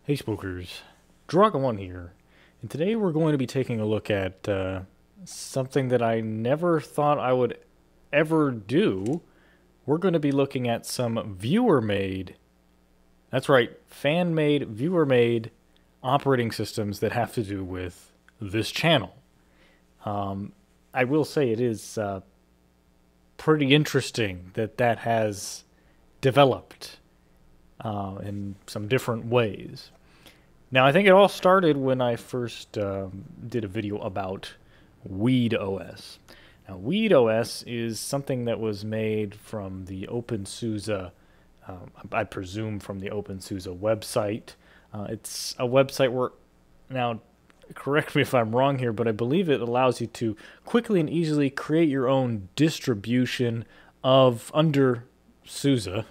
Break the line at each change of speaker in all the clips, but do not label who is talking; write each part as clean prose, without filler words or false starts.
Hey Spookers, Dragon1 here, and today we're going to be taking a look at something that I never thought I would ever do. We're going to be looking at some viewer-made, that's right, fan-made, viewer-made operating systems that have to do with this channel. I will say it is pretty interesting that has developed in some different ways. Now, I think it all started when I first did a video about DankOS. Now, DankOS is something that was made from the OpenSUSE, I presume from the OpenSUSE website. It's a website where, now, correct me if I'm wrong here, but I believe it allows you to quickly and easily create your own distribution of under SUSE.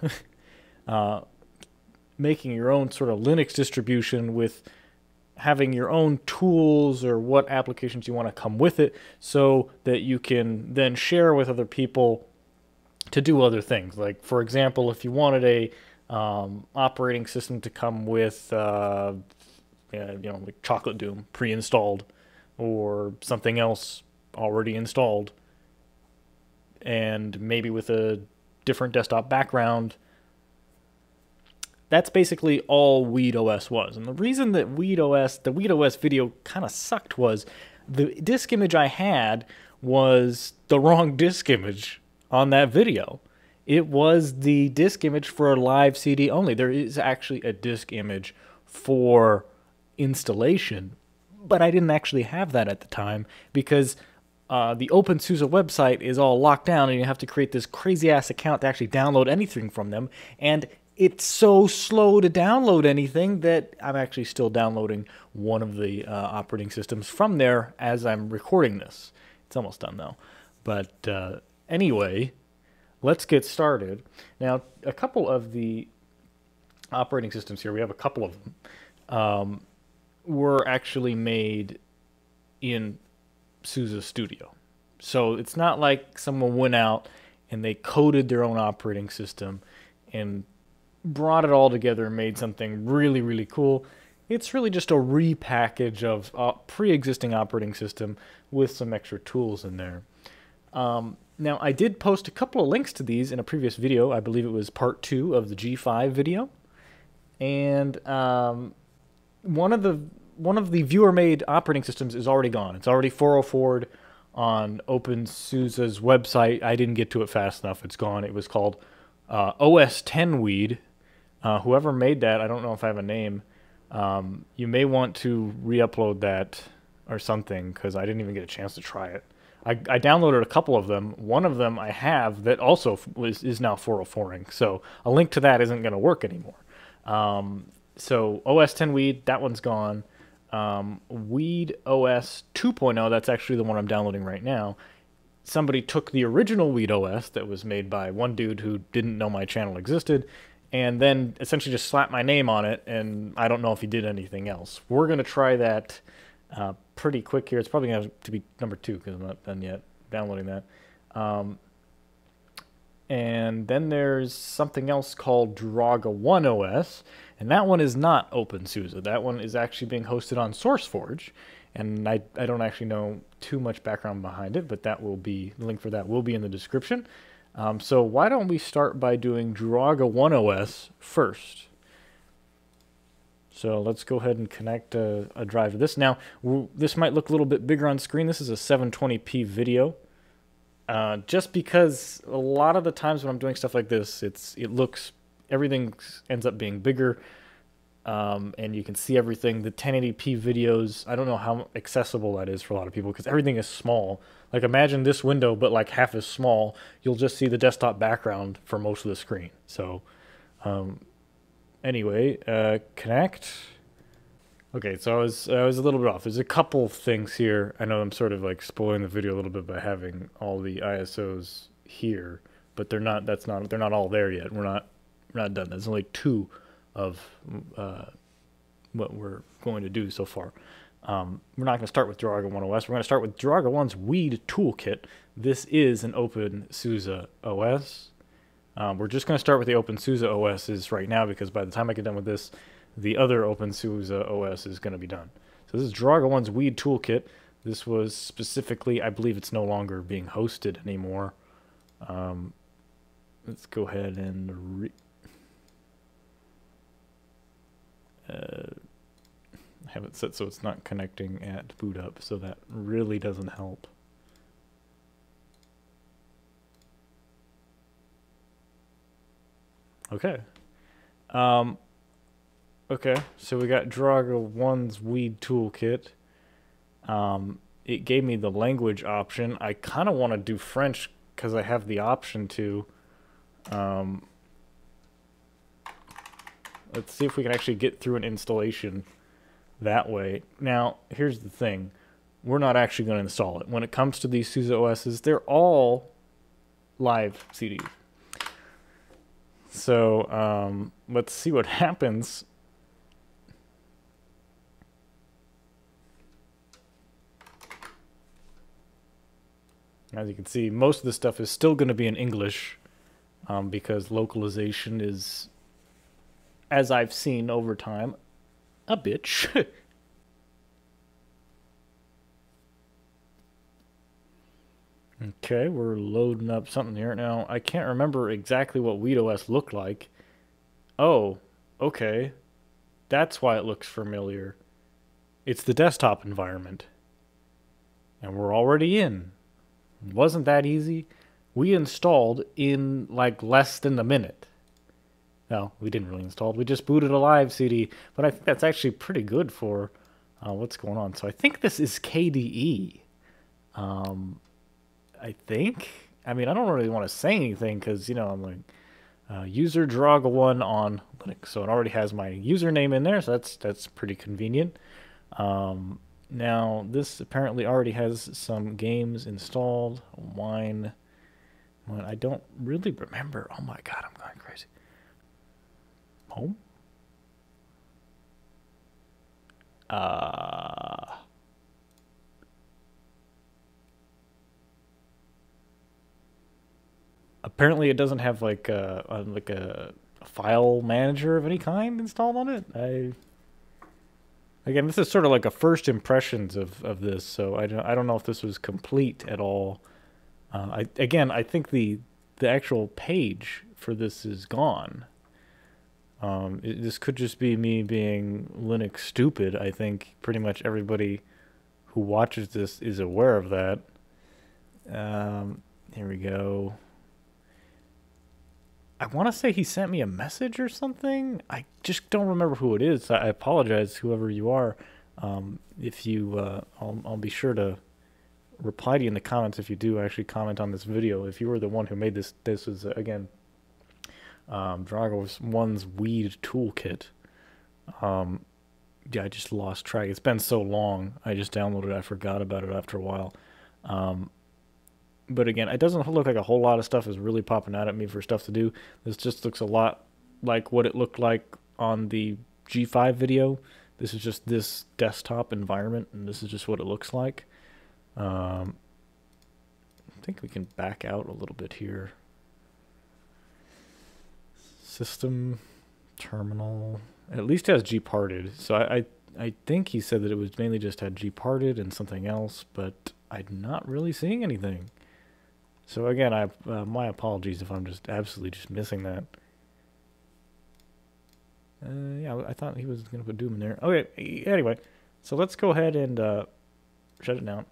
Making your own sort of Linux distribution with having your own tools or what applications you want to come with it so that you can then share with other people to do other things. Like, for example, if you wanted a operating system to come with, like Chocolate Doom pre-installed or something else already installed and maybe with a different desktop background, that's basically all DankOS was. And the reason that the DankOS video kind of sucked was the disk image I had was the wrong disk image on that video. It was the disk image for a live CD only. There is actually a disk image for installation, but I didn't actually have that at the time because the OpenSUSE website is all locked down and you have to create this crazy-ass account to actually download anything from them. And it's so slow to download anything that I'm actually still downloading one of the operating systems from there as I'm recording this. It's almost done though. But anyway, let's get started. Now, a couple of the operating systems here, we have a couple of them, were actually made in SUSE Studio. So it's not like someone went out and they coded their own operating system and brought it all together and made something really, really cool. It's really just a repackage of a pre-existing operating system with some extra tools in there. Now, I did post a couple of links to these in a previous video. I believe it was part 2 of the G5 video. And one of the viewer-made operating systems is already gone. It's already 404'd on OpenSUSE's website. I didn't get to it fast enough. It's gone. It was called OS 10 Weed. Whoever made that, I don't know if I have a name. You may want to re-upload that or something because I didn't even get a chance to try it. I downloaded a couple of them. One of them I have that also is now 404ing. So a link to that isn't going to work anymore. So OS 10 Weed, that one's gone. Weed OS 2.0, that's actually the one I'm downloading right now. Somebody took the original DankOS that was made by one dude who didn't know my channel existed and then essentially just slapped my name on it, and I don't know if he did anything else. We're going to try that pretty quick here. It's probably going to be number 2 because I'm not done yet downloading that. And then there's something else called Dragon1OS, and that one is not OpenSUSE. That one is actually being hosted on SourceForge, and I don't actually know too much background behind it, but that will be, the link for that will be in the description. So why don't we start by doing Dragon1OS first? So let's go ahead and connect a drive to this. Now, this might look a little bit bigger on screen. This is a 720p video. Just because a lot of the times when I'm doing stuff like this, everything ends up being bigger, and you can see everything. The 1080p videos, I don't know how accessible that is for a lot of people because everything is small. Like, imagine this window, but like half as small. You'll just see the desktop background for most of the screen. So, anyway, connect. Okay, so I was a little bit off. There's a couple things here. I know I'm sort of like spoiling the video a little bit by having all the ISOs here, but they're not. They're not all there yet. We're not done. There's only 2 of what we're going to do so far. We're not going to start with Dragon1OS. We're going to start with Dragon1's Weed toolkit. This is an OpenSUSE OS. We're just going to start with the OpenSUSE OSs right now because by the time I get done with this, the other OpenSUSE OS is going to be done. So this is Drago1's Weed Toolkit. This was specifically, I believe it's no longer being hosted anymore. Let's go ahead and have it set so it's not connecting at boot up, so that really doesn't help. Okay. Okay, so we got Drago1's Weed Toolkit. It gave me the language option. I kind of want to do French because I have the option to. Let's see if we can actually get through an installation that way. Now, here's the thing. We're not actually going to install it. When it comes to these SUSE OSs, they're all live CDs. So, let's see what happens. As you can see, most of the stuff is still going to be in English because localization is, as I've seen over time, a bitch. Okay, we're loading up something here. Now, I can't remember exactly what WeedOS looked like. Oh, okay. That's why it looks familiar. It's the desktop environment. And we're already in. Wasn't that easy? We installed in like less than a minute. No, we didn't really install it. We just booted a live CD. But I think that's actually pretty good for what's going on. So I think this is KDE. I think. I mean, I don't really want to say anything because, you know, I'm like user Drago1 on Linux. So it already has my username in there. So that's pretty convenient. Now, this apparently already has some games installed. Wine. I don't really remember. Oh my god, I'm going crazy. Home? Apparently it doesn't have like a file manager of any kind installed on it. Again, this is sort of like a first impressions of this, so I don't know if this was complete at all. I think the actual page for this is gone. This could just be me being Linux stupid. I think pretty much everybody who watches this is aware of that. Here we go. I want to say he sent me a message or something. I just don't remember who it is. I apologize, whoever you are. If you, I'll be sure to reply to you in the comments if you do actually comment on this video. If you were the one who made this, this is again Drago1's Weed Toolkit. Yeah, I just lost track. It's been so long. I just downloaded it. I forgot about it after a while. But again, it doesn't look like a whole lot of stuff is really popping out at me for stuff to do. This just looks a lot like what it looked like on the G5 video. This is just this desktop environment, and this is just what it looks like. I think we can back out a little bit here. System, terminal, at least has gparted. So I think he said that it was mainly just had gparted and something else, but I'm not really seeing anything. So again, my apologies if I'm just absolutely just missing that. Yeah, I thought he was going to put Doom in there. Okay, anyway, so let's go ahead and shut it down.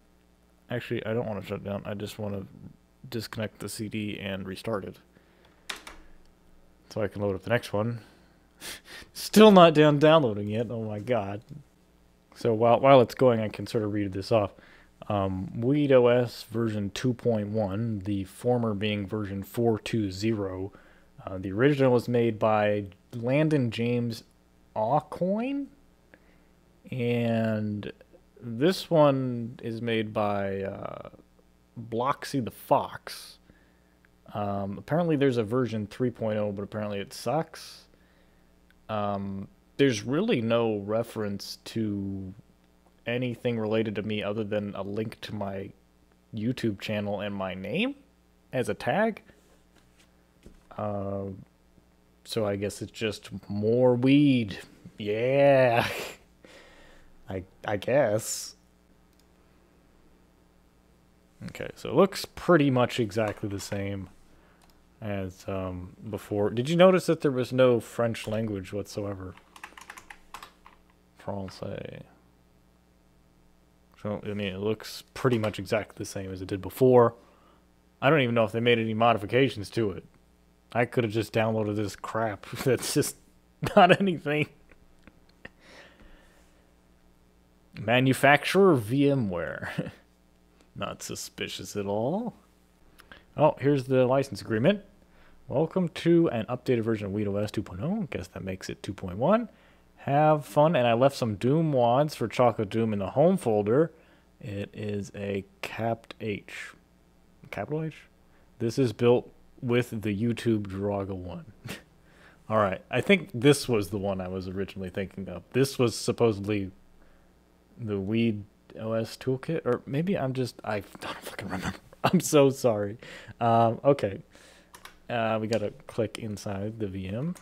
Actually, I don't want to shut it down. I just want to disconnect the CD and restart it. So I can load up the next one. Still not downloading yet. Oh my god. So while it's going, I can sort of read this off. WeedOS version 2.1, the former being version 4.2.0. The original was made by Landon James Aucoin, and this one is made by Bloxy the Fox. Apparently there's a version 3.0, but apparently it sucks. There's really no reference to anything related to me other than a link to my YouTube channel and my name as a tag. So I guess it's just more weed Yeah. I guess. Okay, so it looks pretty much exactly the same as before. Did you notice that there was no French language whatsoever? Francais. So, I mean, it looks pretty much exactly the same as it did before. I don't even know if they made any modifications to it. I could have just downloaded this crap that's just not anything. Manufacturer VMware. Not suspicious at all. Oh, here's the license agreement. Welcome to an updated version of WeedOS 2.0. Guess that makes it 2.1. Have fun. And I left some Doom wads for Chocolate Doom in the home folder. It is a capped H. Capital H? This is built with the YouTube Draga one. Alright, I think this was the one I was originally thinking of. This was supposedly the WeedOS toolkit, or maybe I don't fucking remember. I'm so sorry. Okay. We gotta click inside the VM.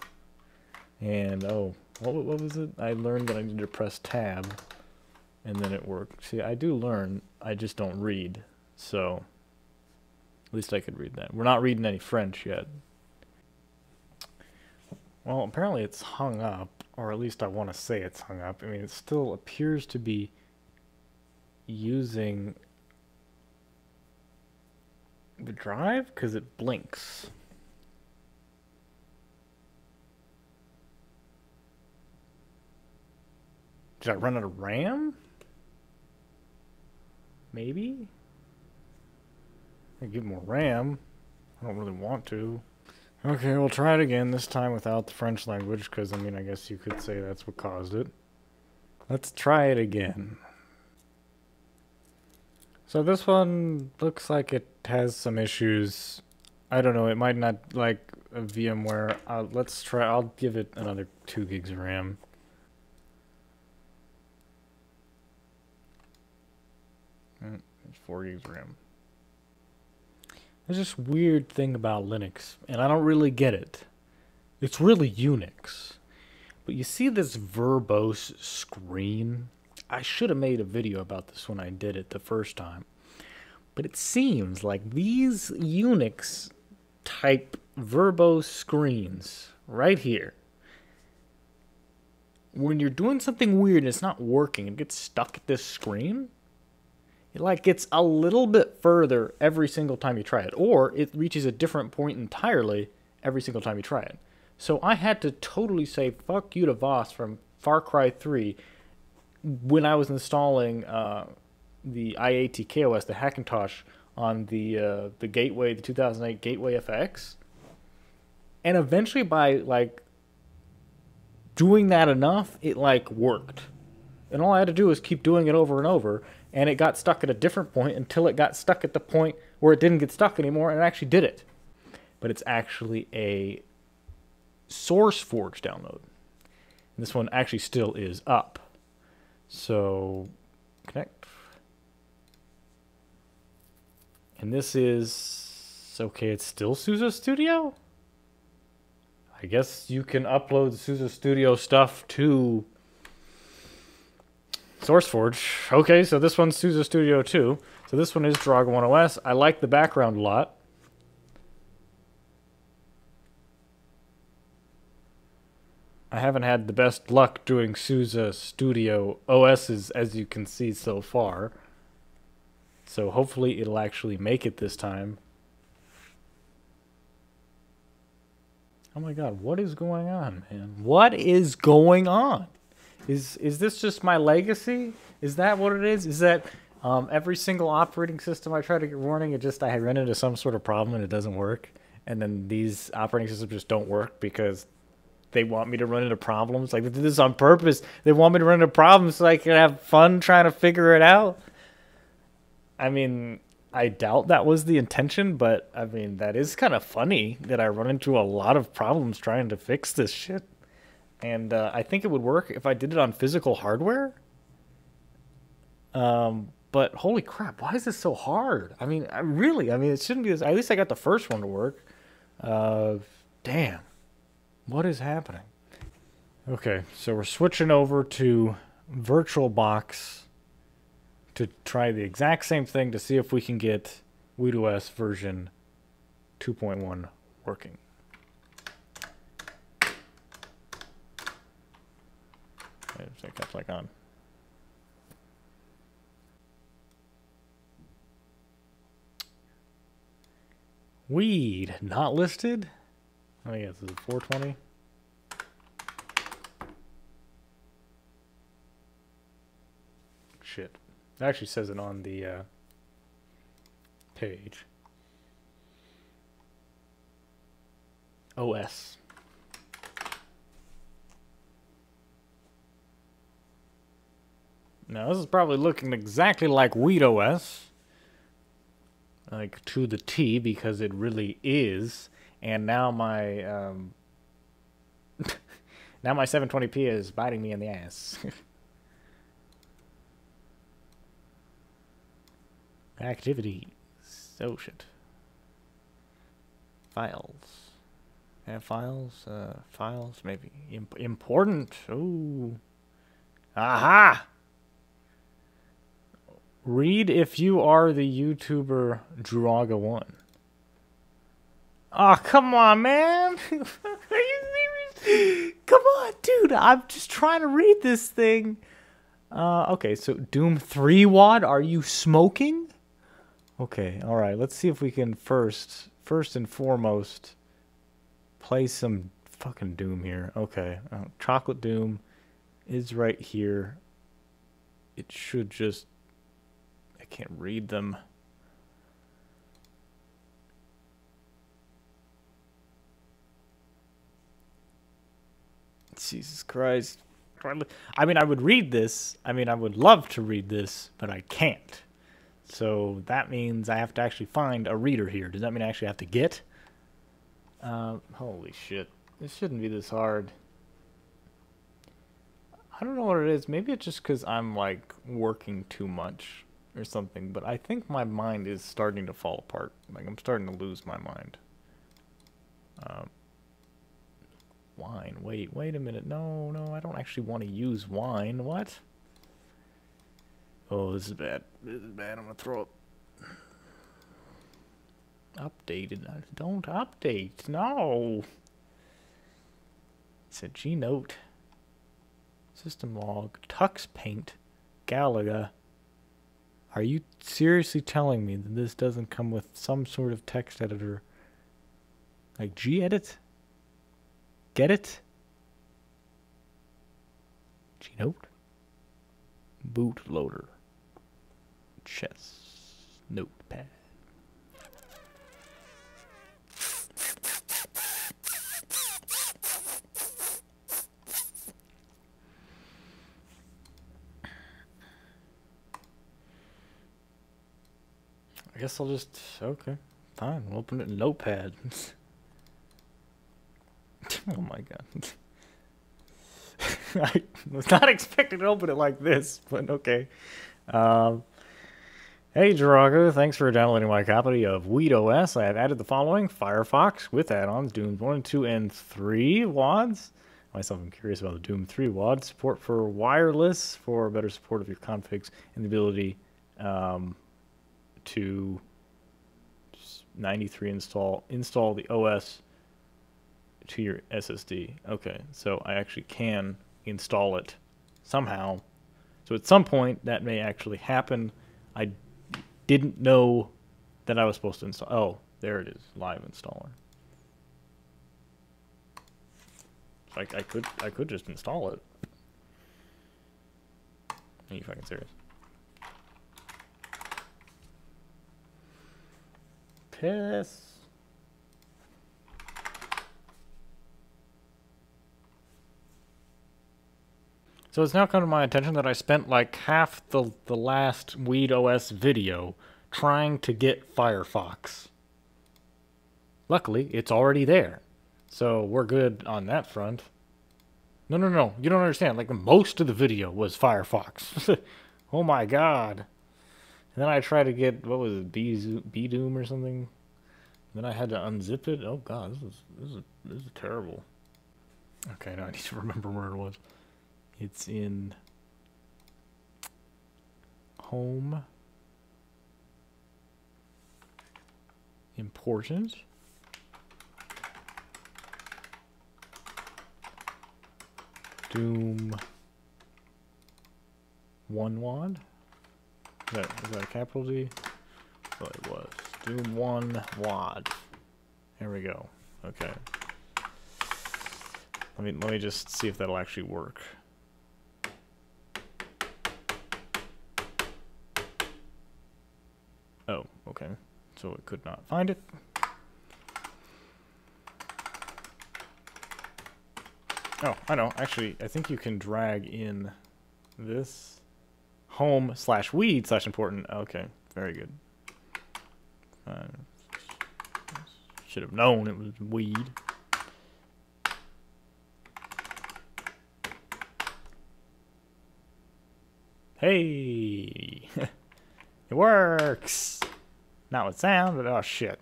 And, oh, what was it? I learned that I need to press tab, and then it worked. See, I do learn, I just don't read. So, at least I could read that. We're not reading any French yet. Well, apparently it's hung up, or at least I want to say it's hung up. I mean, it still appears to be using the drive because it blinks. Did I run out of RAM? Maybe? I give more RAM. I don't really want to. Okay, we'll try it again, this time without the French language, because, I mean, I guess you could say that's what caused it. Let's try it again. So this one looks like it has some issues. I don't know, it might not like a VMware. Let's try, I'll give it another 2 gigs of RAM. There's 4 gigs of RAM. There's this weird thing about Linux, and I don't really get it. It's really Unix. But you see this verbose screen? I should have made a video about this when I did it the first time. But it seems like these Unix type verbose screens right here, when you're doing something weird and it's not working, it gets stuck at this screen. It like gets a little bit further every single time you try it, or it reaches a different point entirely every single time you try it. So I had to totally say fuck you to Voss from Far Cry 3 when I was installing the IATKOS, the Hackintosh, on the Gateway, the 2008 Gateway FX. And eventually by like doing that enough, it like worked. And all I had to do was keep doing it over and over, and it got stuck at a different point until it got stuck at the point where it didn't get stuck anymore, and it actually did it. But it's actually a SourceForge download. And this one actually still is up. So, connect. And this is, okay, it's still SUSE Studio? I guess you can upload the SUSE Studio stuff to SourceForge. Okay, so this one's SUSE Studio 2. So this one is Draga 1 OS. I like the background a lot. I haven't had the best luck doing SUSE Studio OSs, as you can see so far. So hopefully it'll actually make it this time. Oh my god, what is going on, man? What is going on? Is this just my legacy? Is that what it is? Is that every single operating system I try to get running, I run into some sort of problem and it doesn't work? And then these operating systems just don't work because they want me to run into problems? Like, they did this on purpose. They want me to run into problems so I can have fun trying to figure it out? I mean, I doubt that was the intention, but I mean, that is kind of funny that I run into a lot of problems trying to fix this shit. And I think it would work if I did it on physical hardware. But holy crap, why is this so hard? I mean, it shouldn't be this. At least I got the first one to work. Damn. What is happening? Okay, so we're switching over to VirtualBox to try the exact same thing to see if we can get WeedOS version 2.1 working. I kept like on. Weed not listed. Oh yes, this is 420. Shit, it actually says it on the page. OS. Now this is probably looking exactly like WeedOS, like to the T, because it really is. And now my now my 720p is biting me in the ass. Activities. Oh shit. Files. Have files? Files, maybe. Important. Ooh. Aha! Read if you are the YouTuber Draga1. Oh, come on, man. Are you serious? Come on, dude. I'm just trying to read this thing. Okay, so Doom 3 WAD. Are you smoking? Okay, all right. Let's see if we can first and foremost, play some fucking Doom here. Okay, Chocolate Doom is right here. It should just... I can't read them. Jesus Christ. I mean, I would read this. I mean, I would love to read this, but I can't. So that means I have to actually find a reader here. Does that mean I actually have to get? Holy shit. This shouldn't be this hard. I don't know what it is. Maybe it's just because I'm, like, working too much or something. But I think my mind is starting to fall apart. Like, I'm starting to lose my mind. Wine. Wait a minute. No, I don't actually want to use wine. What? Oh, this is bad. This is bad. I'm gonna throw up. Updated. Don't update. No. It's a G-Note. System log. Tux Paint. Galaga. Are you seriously telling me that this doesn't come with some sort of text editor? Like G-Edit? Get it? G-Note? Bootloader. Chess. Notepad. I guess I'll just... Okay. Fine. We'll open it in Notepad. Oh my god. I was not expecting to open it like this, but okay. Hey Drago, thanks for downloading my copy of WeedOS. I have added the following: Firefox with add-ons, Doom 1, 2, and 3 WADs. Myself, I'm curious about the Doom 3 WAD. Support for wireless for better support of your configs and the ability to 93 install the OS to your SSD. Okay, so I actually can install it somehow. So at some point that may actually happen. I didn't know that I was supposed to install. Oh, there it is, live installer. Like I could just install it. Are you fucking serious? Piss. So it's now come to my attention that I spent like half the last WeedOS video trying to get Firefox. Luckily, it's already there. So we're good on that front. No. You don't understand. Like, most of the video was Firefox. Oh my god. And then I tried to get, what was it, B-Doom or something? Then I had to unzip it. Oh god, this is terrible. Okay, now I need to remember where it was. It's in home. Important. Doom 1 WAD. Is that a capital D? Oh, it was. Doom 1 WAD. There we go. Okay. Let me just see if that'll actually work. Oh, okay. So it could not find it. Oh, I know. Actually, I think you can drag in this home/weed/important. Okay, very good. Should have known it was weed. Hey, it works. Not with sound, but oh shit.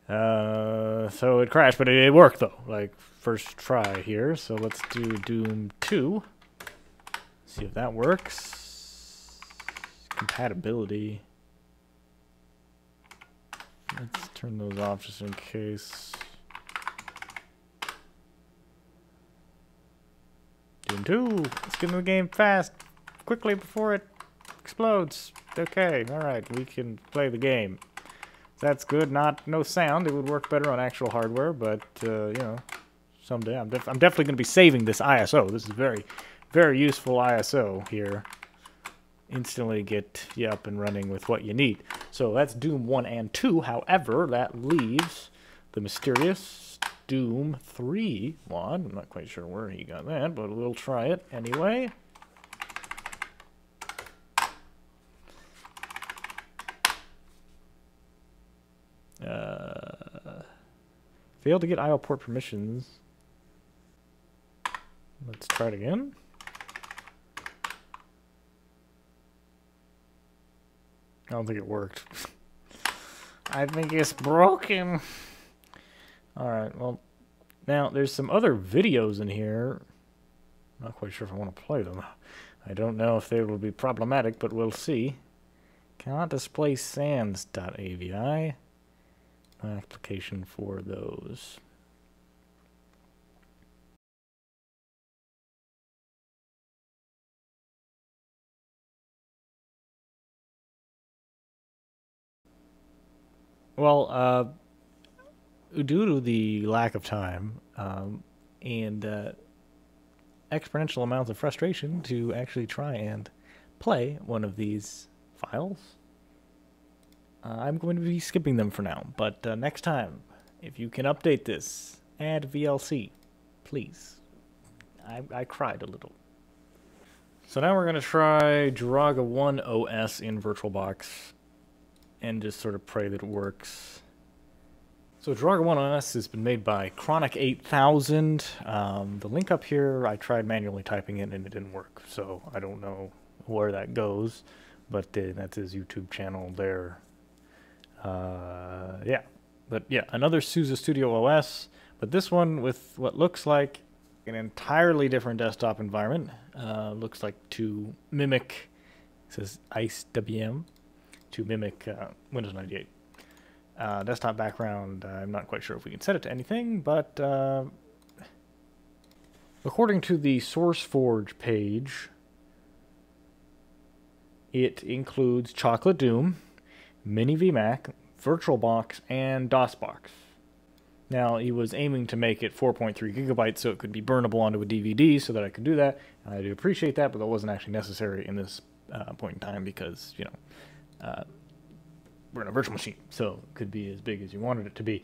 So it crashed, but it worked though. Like first try here. So let's do Doom 2. See if that works. Compatibility. Let's turn those off just in case. Doom 2. Let's get in the game fast. Quickly before it explodes. Okay, alright, we can play the game. That's good. No sound. It would work better on actual hardware, but, you know, someday. I'm definitely going to be saving this ISO. This is very, very useful ISO here. Instantly get you up and running with what you need. So that's Doom 1 and 2. However, that leaves the mysterious Doom 3 WAD. I'm not quite sure where he got that, but we'll try it anyway. Failed to get IO port permissions. Let's try it again. I don't think it worked. I think it's broken. Alright, well, now there's some other videos in here. I'm not quite sure if I want to play them. I don't know if they will be problematic, but we'll see. Cannot display sans.avi. No application for those. Well, due to the lack of time and exponential amounts of frustration to actually try and play one of these files, I'm going to be skipping them for now. But next time, if you can update this, add VLC, please. I cried a little. So now we're going to try Draga 1 OS in VirtualBox and just sort of pray that it works. So Draga 1 OS has been made by Chronic 8000. The link up here, I tried manually typing it and it didn't work, so I don't know where that goes, but that's his YouTube channel there. Yeah, but yeah, another SUSE Studio OS, but this one with what looks like an entirely different desktop environment. Looks like to mimic, it says ICE WM, to mimic Windows 98. Desktop background, I'm not quite sure if we can set it to anything, but according to the SourceForge page, it includes Chocolate Doom, Mini VMAC, VirtualBox, and DOSBox. Now, he was aiming to make it 4.3 gigabytes so it could be burnable onto a DVD so that I could do that. I do appreciate that, but that wasn't actually necessary in this point in time because, you know, we're in a virtual machine, so it could be as big as you wanted it to be.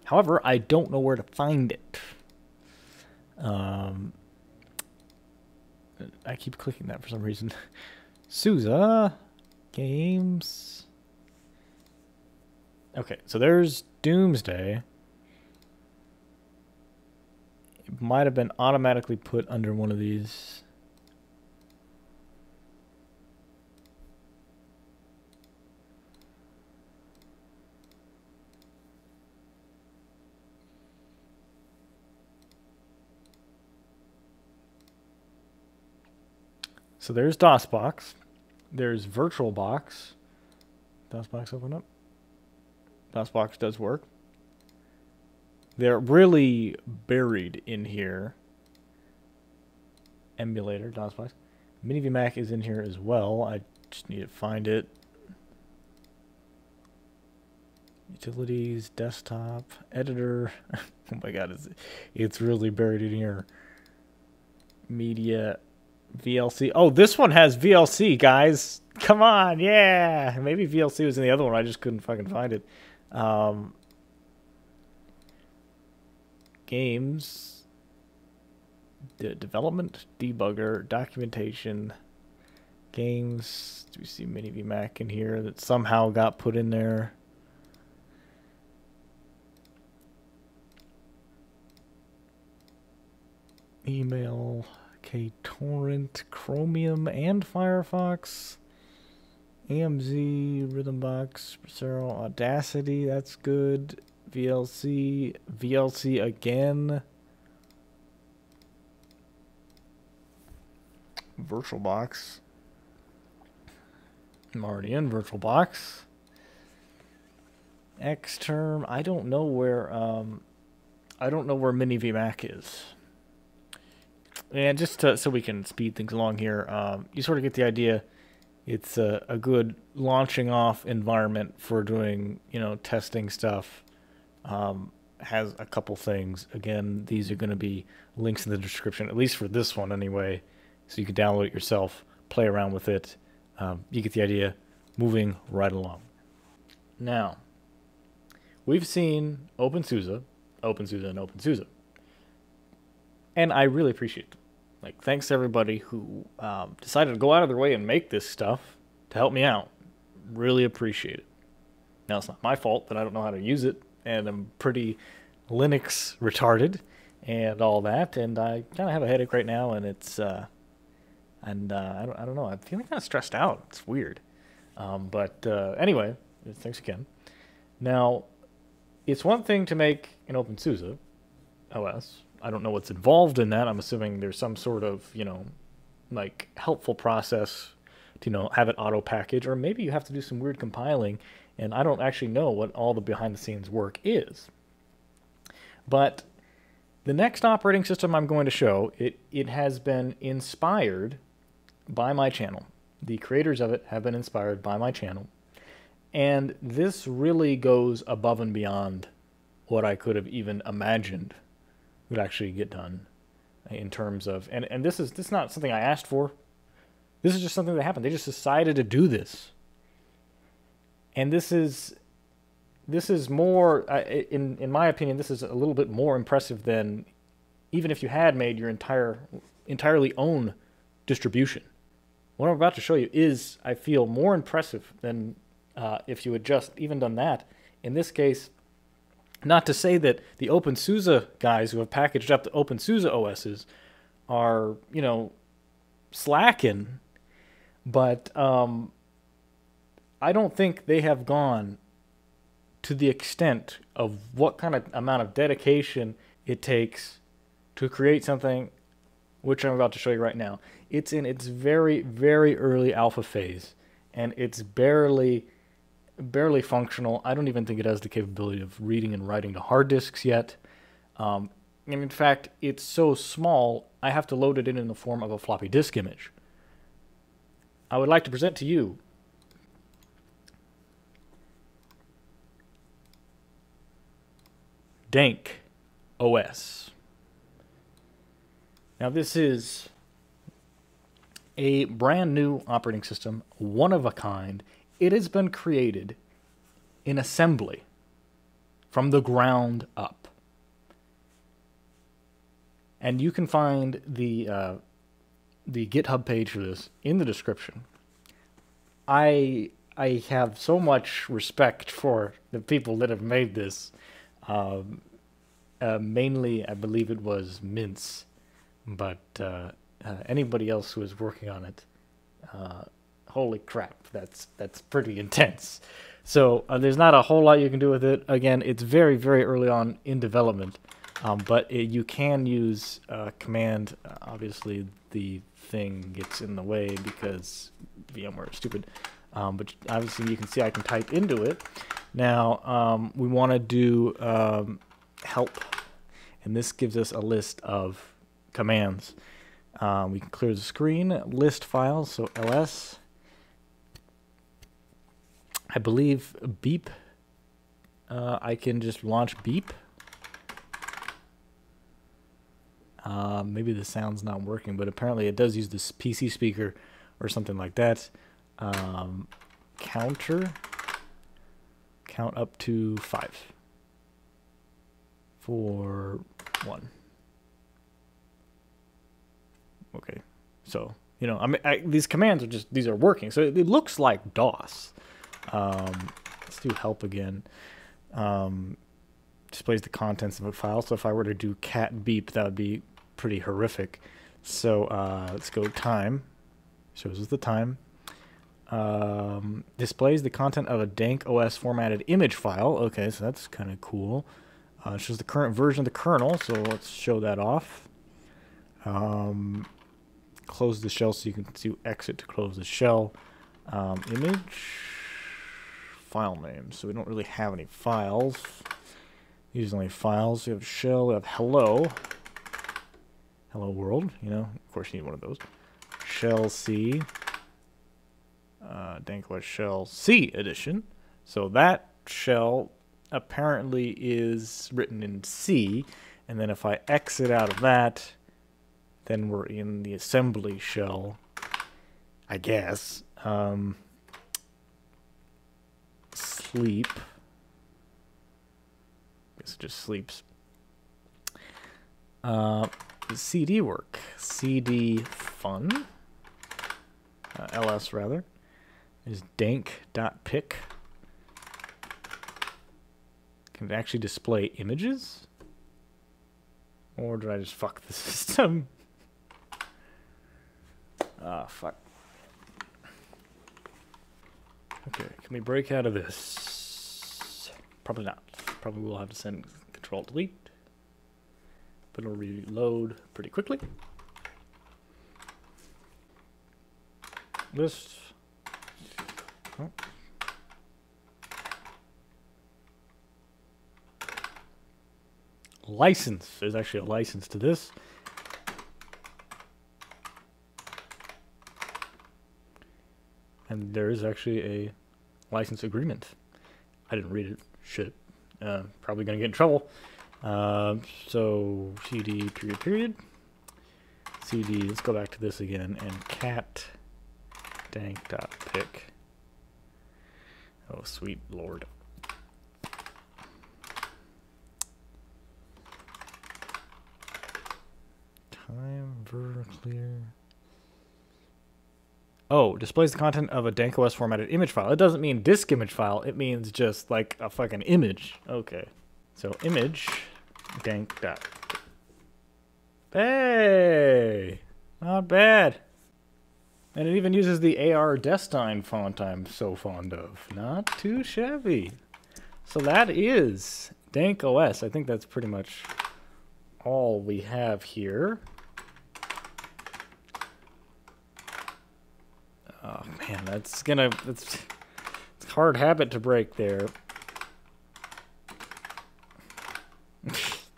However, I don't know where to find it. I keep clicking that for some reason. SUSE games. Okay, so there's Doomsday. It might have been automatically put under one of these. So there's DOSBox. There's VirtualBox. DOSBox open up. DOSBox does work. They're really buried in here. Emulator, DOSBox. MiniVMac is in here as well. I just need to find it. Utilities, desktop, editor. Oh my god, it's really buried in here. Media, VLC. Oh, this one has VLC, guys. Come on, yeah. Maybe VLC was in the other one. I just couldn't fucking find it. Games, development, debugger, documentation, games. Do we see MiniVMac in here that somehow got put in there? Email, KTorrent, Chromium, and Firefox, AMZ, Rhythmbox, Bracero, Audacity, that's good. VLC, VLC again. VirtualBox. I'm already in VirtualBox. Xterm. I don't know where MiniVMac is. And just so we can speed things along here, you sort of get the idea. It's a good launching off environment for doing, testing stuff. Has a couple things. Again, these are going to be links in the description, at least for this one anyway, so you can download it yourself, play around with it. You get the idea. Moving right along. Now, we've seen OpenSUSE, and OpenSUSE. And I really appreciate them. Like, thanks to everybody who decided to go out of their way and make this stuff to help me out. Really appreciate it. Now, it's not my fault that I don't know how to use it, and I'm pretty Linux retarded and all that, and I kind of have a headache right now, and it's, I don't know, I'm feeling kind of stressed out. It's weird. But anyway, thanks again. Now, it's one thing to make an OpenSUSE OS. I don't know what's involved in that. I'm assuming there's some sort of, like helpful process to, have it auto package, or maybe you have to do some weird compiling, and I don't actually know what all the behind the scenes work is. But the next operating system I'm going to show, it has been inspired by my channel. The creators of it have been inspired by my channel. And this really goes above and beyond what I could have even imagined would actually get done in terms of, and this is not something I asked for. This is just something that happened. They just decided to do this. And this is more, in my opinion, this is a little bit more impressive than even if you had made your entirely own distribution. What I'm about to show you is, I feel, more impressive than if you had just even done that. In this case, not to say that the OpenSUSE guys who have packaged up the OpenSUSE OSs are, slacking, but I don't think they have gone to the extent of what kind of amount of dedication it takes to create something which I'm about to show you right now. It's in its very, very early alpha phase, and it's barely functional. I don't even think it has the capability of reading and writing to hard disks yet. And in fact, it's so small, I have to load it in the form of a floppy disk image. I would like to present to you DankOS. Now, this is a brand new operating system, one of a kind. It has been created in assembly from the ground up. And you can find the GitHub page for this in the description. I have so much respect for the people that have made this. Mainly, I believe it was Mince, but anybody else who is working on it, holy crap, that's pretty intense. So there's not a whole lot you can do with it. Again, it's very, very early on in development, But you can use command. Obviously, the thing gets in the way because VMware is stupid. But obviously, you can see I can type into it. Now, we want to do help, and this gives us a list of commands. We can clear the screen, list files, so ls. I believe beep. I can just launch beep. Maybe the sound's not working, but apparently it does use this PC speaker or something like that. Counter. Count up to 5. 4, 1. Okay, so you know, I mean, these commands are these are working. So it looks like DOS. Let's do help again. Displays the contents of a file. So if I were to do cat beep, that would be pretty horrific. So let's go time. Shows us the time. Displays the content of a DankOS formatted image file. Okay, so that's kind of cool. Shows the current version of the kernel. So let's show that off. Close the shell so you can do exit to close the shell. Image file name. So we don't really have any files. These are only files. We have shell. We have hello. Hello world. You know, of course you need one of those. Shell C. DankOS shell C edition. So that shell apparently is written in C. And then if I exit out of that, then we're in the assembly shell, I guess. Sleep. Guess it just sleeps. CD work. CD fun. LS rather. Is dank.pic. Can it actually display images? Or did I just fuck the system? Ah, fuck. Okay, can we break out of this? Probably not. Probably will have to send Control Delete. But it'll reload pretty quickly. List. Oh. License. There's actually a license to this. And there is actually a license agreement. I didn't read it. Shit. Probably gonna get in trouble. So cd period. cd. Let's go back to this again and cat dank.pic. Oh sweet lord. Time ver clear. Oh, displays the content of a DankOS formatted image file. It doesn't mean disk image file. It means just like a fucking image. Okay. So image dank. Hey! Not bad. And it even uses the AR Destine font I'm so fond of. Not too shabby. So that is DankOS. I think that's pretty much all we have here. Oh man, it's a hard habit to break there.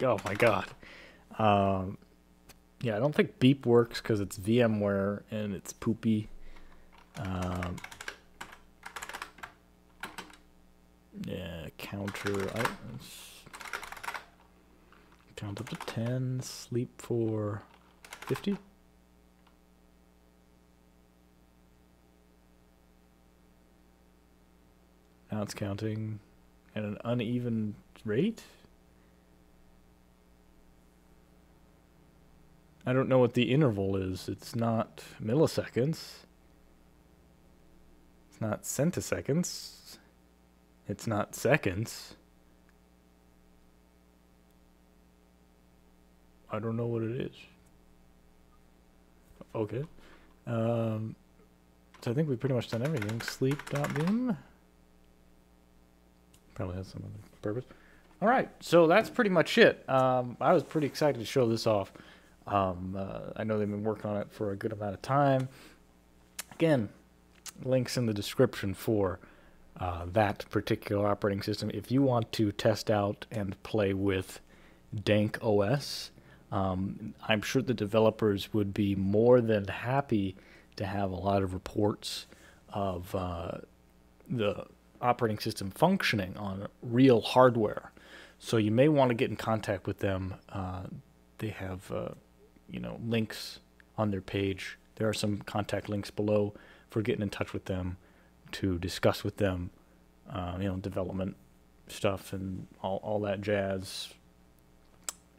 Oh my god. Yeah, I don't think beep works because it's VMware and it's poopy. Yeah, counter. Count up to 10. Sleep for 50. Now it's counting at an uneven rate. I don't know what the interval is. It's not milliseconds. It's not centiseconds. It's not seconds. I don't know what it is. Okay. So I think we've pretty much done everything. Sleep.beam. Probably has some other purpose. All right, so that's pretty much it. I was pretty excited to show this off. I know they've been working on it for a good amount of time. Again, links in the description for that particular operating system. If you want to test out and play with DankOS, I'm sure the developers would be more than happy to have a lot of reports of the operating system functioning on real hardware. So you may want to get in contact with them. They have, links on their page. There are some contact links below for getting in touch with them to discuss with them, development stuff and all that jazz.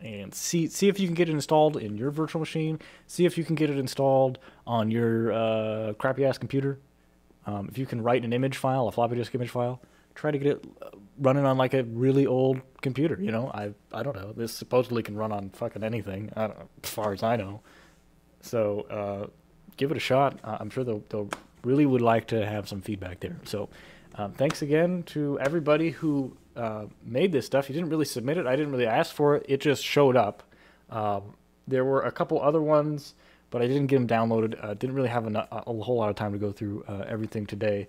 And see if you can get it installed in your virtual machine. See if you can get it installed on your crappy ass computer. If you can write an image file, a floppy disk image file, try to get it running on like a really old computer. I don't know. This supposedly can run on fucking anything, as far as I know. So give it a shot. I'm sure they'll really would like to have some feedback there. So thanks again to everybody who made this stuff. You didn't really submit it. I didn't really ask for it. It just showed up. There were a couple other ones, but I didn't get them downloaded. Didn't really have a whole lot of time to go through everything today.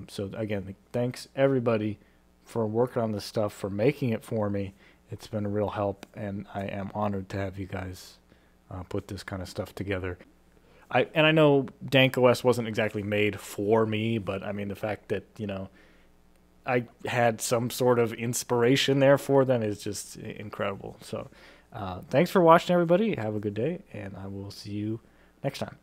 So again, thanks everybody for working on this stuff, for making it for me. It's been a real help, and I am honored to have you guys put this kind of stuff together. I know DankOS wasn't exactly made for me, but I mean the fact that I had some sort of inspiration there for them is just incredible. So thanks for watching, everybody. Have a good day, and I will see you next time.